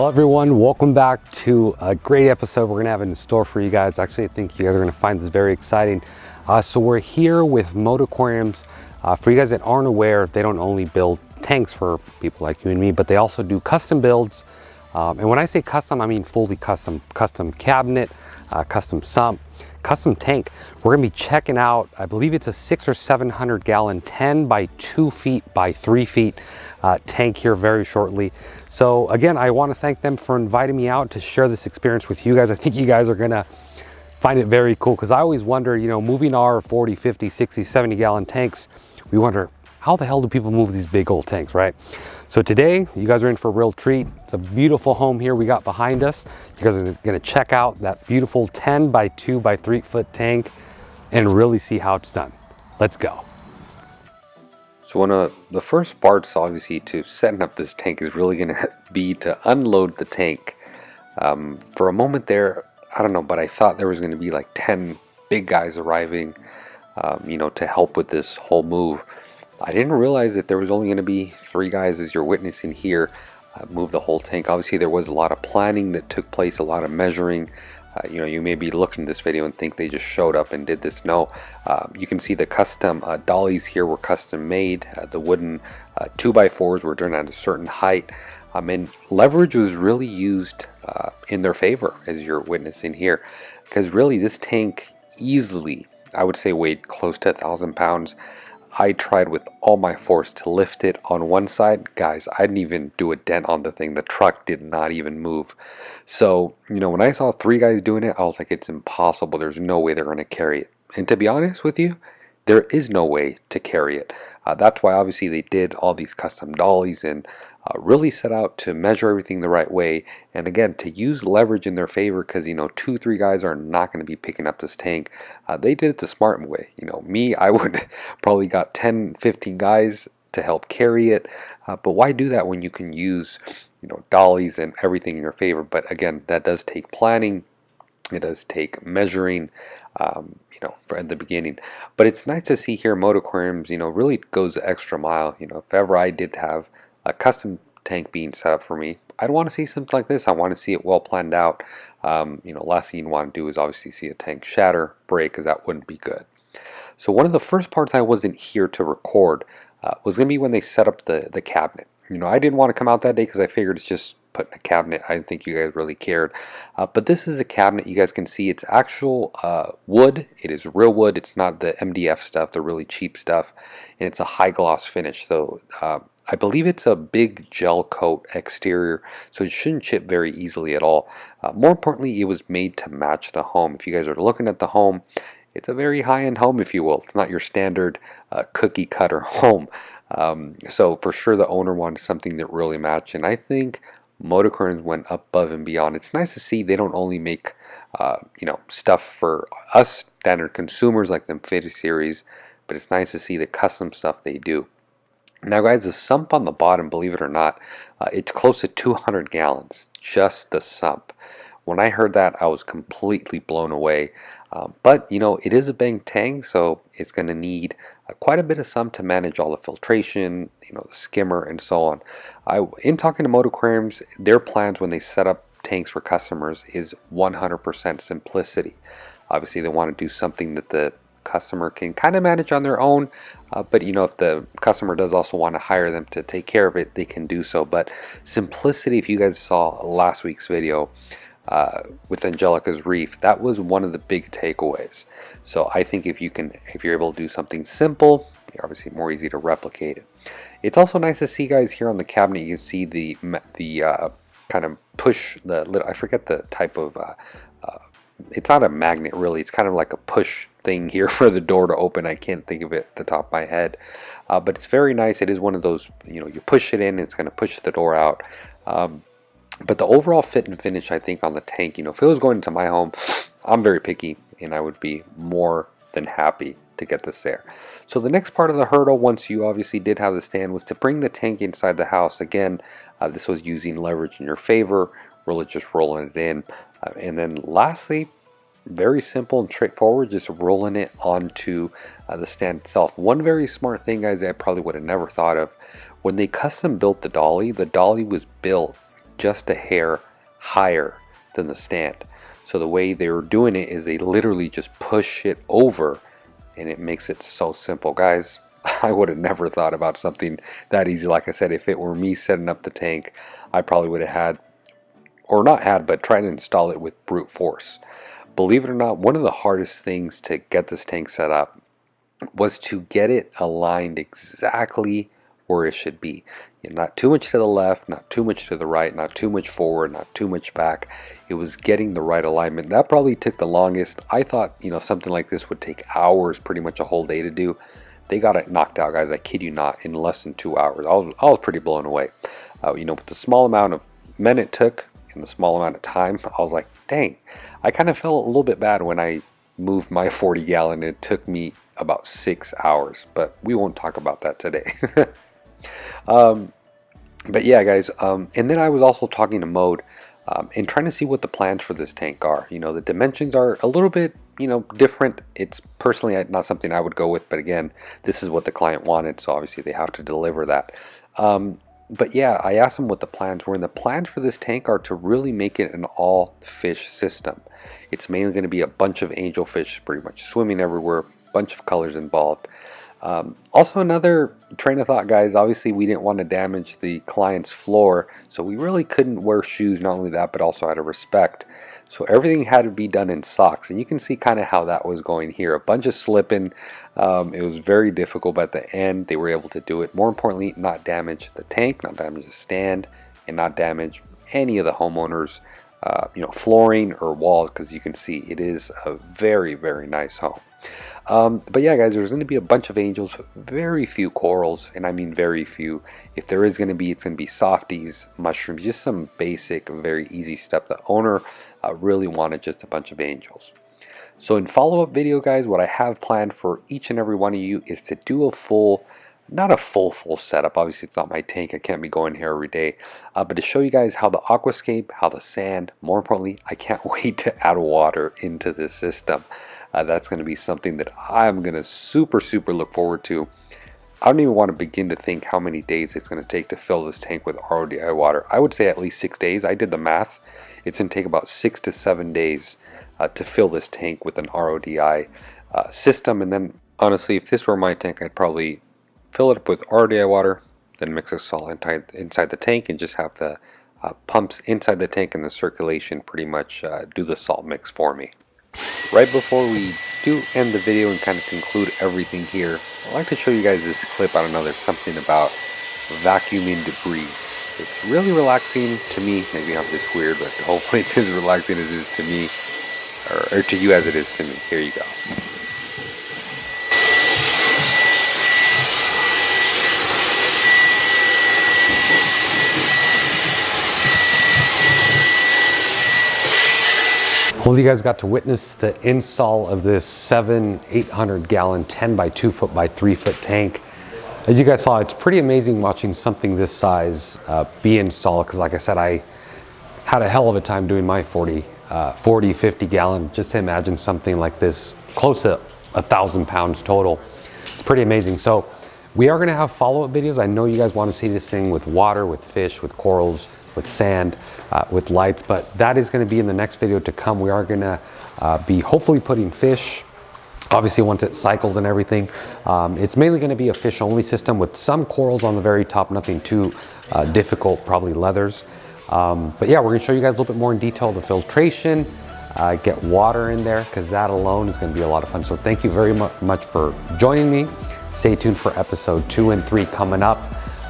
Hello everyone, welcome back to a great episode we're gonna have in store for you guys. Actually, I think you guys are gonna find this very exciting. So we're here with Mote Aquariums. For you guys that aren't aware, they don't only build tanks for people like you and me, but they also do custom builds. And when I say custom, I mean fully custom. Custom cabinet, custom sump, custom tank. We're gonna be checking out, I believe it's a 600 or 700 gallon 10 by 2 feet by 3 feet tank here very shortly. So again, I want to thank them for inviting me out to share this experience with you guys. I think you guys are gonna find it very cool, because I always wonder, you know, moving our 40, 50, 60, 70 gallon tanks, we wonder, how the hell do people move these big old tanks, right? So today, you guys are in for a real treat. It's a beautiful home here we got behind us. You guys are gonna check out that beautiful 10 by 2 by 3 foot tank and really see how it's done. Let's go. So one of the first parts, obviously, to setting up this tank is really gonna be to unload the tank. For a moment there, I don't know, but I thought there was gonna be like 10 big guys arriving, you know, to help with this whole move. I didn't realize that there was only going to be 3 guys, as you're witnessing here, move the whole tank. Obviously, there was a lot of planning that took place, a lot of measuring. You know, you may be looking at this video and think they just showed up and did this. No, you can see the custom dollies here were custom made. The wooden 2x4s were done at a certain height. And leverage was really used in their favor, as you're witnessing here. Because really, this tank easily, I would say, weighed close to 1,000 pounds. I tried with all my force to lift it on one side. Guys, I didn't even do a dent on the thing. The truck did not even move. So, you know, when I saw 3 guys doing it, I was like, it's impossible. There's no way they're going to carry it. And to be honest with you, there is no way to carry it. That's why obviously they did all these custom dollies and really set out to measure everything the right way, and again, to use leverage in their favor, because, you know, 2-3 guys are not going to be picking up this tank. They did it the smart way. You know, me, I would probably got 10-15 guys to help carry it, but why do that when you can use, you know, dollies and everything in your favor? But again, that does take planning. It does take measuring, you know, at the beginning. But it's nice to see here Mote Aquariums, you know, really goes the extra mile. You know, if ever I did have a custom tank being set up for me, I'd want to see something like this. I want to see it well planned out. You know, last thing you want to do is obviously see a tank shatter, break, because that wouldn't be good. So one of the first parts I wasn't here to record was going to be when they set up the cabinet. You know, I didn't want to come out that day because I figured it's just putting a cabinet. I didn't think you guys really cared. But this is the cabinet. You guys can see it's actual wood. It is real wood. It's not the MDF stuff, the really cheap stuff. And it's a high gloss finish. So I believe it's a big gel coat exterior, so it shouldn't chip very easily at all. More importantly, it was made to match the home. If you guys are looking at the home, it's a very high-end home, if you will. It's not your standard cookie cutter home. So for sure the owner wanted something that really matched, and I think Mote Aquariums went above and beyond. It's nice to see they don't only make you know, stuff for us standard consumers like the Infinity series, but it's nice to see the custom stuff they do. Now guys, the sump on the bottom, believe it or not, it's close to 200 gallons, just the sump. When I heard that, I was completely blown away. But, you know, it is a big tank, so it's going to need quite a bit of sump to manage all the filtration, you know, the skimmer, and so on. In talking to Mote Aquariums, their plans when they set up tanks for customers is 100% simplicity. Obviously, they want to do something that the customer can kind of manage on their own, but you know, if the customer does also want to hire them to take care of it, they can do so. But simplicity, if you guys saw last week's video with Angelica's Reef, that was one of the big takeaways. So I think if you're able to do something simple, you're obviously more easy to replicate it. It's also nice to see, guys, here on the cabinet you can see the kind of push, the little, I forget the type of it's not a magnet really, it's kind of like a push thing here for the door to open. I can't think of it at the top of my head, but it's very nice. It is one of those, you know, you push it in, it's going to push the door out. But the overall fit and finish, I think, on the tank, you know, if it was going into my home, I'm very picky and I would be more than happy to get this there. So the next part of the hurdle, once you obviously did have the stand, was to bring the tank inside the house. Again, this was using leverage in your favor, really just rolling it in. And then lastly, very simple and straightforward, just rolling it onto the stand itself. One very smart thing, guys, I probably would have never thought of, when they custom built the dolly was built just a hair higher than the stand. So the way they were doing it is they literally just push it over, and it makes it so simple. Guys, I would have never thought about something that easy. Like I said, if it were me setting up the tank, I probably would have had, or not had, but tried to install it with brute force. Believe it or not, one of the hardest things to get this tank set up was to get it aligned exactly where it should be. You know, not too much to the left, not too much to the right, not too much forward, not too much back. It was getting the right alignment. That probably took the longest. I thought, you know, something like this would take hours, pretty much a whole day to do. They got it knocked out, guys. I kid you not, in less than 2 hours. I was pretty blown away. You know, with the small amount of men it took and the small amount of time, I was like, dang. I kind of felt a little bit bad when I moved my 40 gallon. It took me about 6 hours, but we won't talk about that today. But yeah, guys, and then I was also talking to Mode and trying to see what the plans for this tank are. You know, the dimensions are a little bit, you know, different. It's personally not something I would go with, but again, this is what the client wanted, so obviously they have to deliver that. But yeah, I asked them what the plans were, and the plans for this tank are to really make it an all fish system. It's mainly going to be a bunch of angelfish pretty much swimming everywhere, bunch of colors involved. Also, another train of thought, guys, obviously we didn't want to damage the client's floor, so we really couldn't wear shoes. Not only that, but also out of respect, so everything had to be done in socks, and you can see kind of how that was going here. A bunch of slipping. It was very difficult, but at the end they were able to do it. More importantly, not damage the tank, not damage the stand, and not damage any of the homeowners you know, flooring or walls, because you can see it is a very, very nice home. But yeah, guys, there's going to be a bunch of angels, very few corals, and I mean very few. If there is going to be, it's going to be softies, mushrooms, just some basic, very easy stuff. The owner really wanted just a bunch of angels. So in follow-up video, guys, what I have planned for each and every one of you is to do a full, not a full setup. Obviously, it's not my tank. I can't be going here every day. But to show you guys how the aquascape, how the sand, more importantly, I can't wait to add water into this system. That's going to be something that I'm going to super look forward to. I don't even want to begin to think how many days it's going to take to fill this tank with RODI water. I would say at least 6 days. I did the math. It's going to take about 6 to 7 days to fill this tank with an RODI system. And then, honestly, if this were my tank, I'd probably fill it up with RODI water, then mix the salt inside the tank, and just have the pumps inside the tank and the circulation pretty much do the salt mix for me. Right before we do end the video and kind of conclude everything here, I'd like to show you guys this clip. I don't know, there's something about vacuuming debris. It's really relaxing to me. Maybe I'm just weird, but hopefully it's as relaxing as it is to me, or to you as it is to me. Here you go. Well, you guys got to witness the install of this 800 gallon 10 by 2 foot by 3 foot tank. As you guys saw, it's pretty amazing watching something this size be installed, because like I said, I had a hell of a time doing my 40, 50 gallon. Just to imagine something like this, close to 1,000 pounds total. It's pretty amazing. So we are going to have follow-up videos. I know you guys want to see this thing with water, with fish, with corals, with sand, with lights, but that is going to be in the next video to come. We are going to be hopefully putting fish, obviously once it cycles and everything. It's mainly going to be a fish only system with some corals on the very top, nothing too difficult, probably leathers. But yeah, we're going to show you guys a little bit more in detail the filtration, get water in there, because that alone is going to be a lot of fun. So thank you very much for joining me. Stay tuned for episode 2 and 3 coming up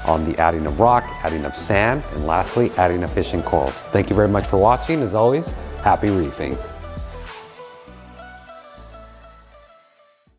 on the adding of rock, adding of sand, and lastly, adding of fish and corals. Thank you very much for watching. As always, happy reefing.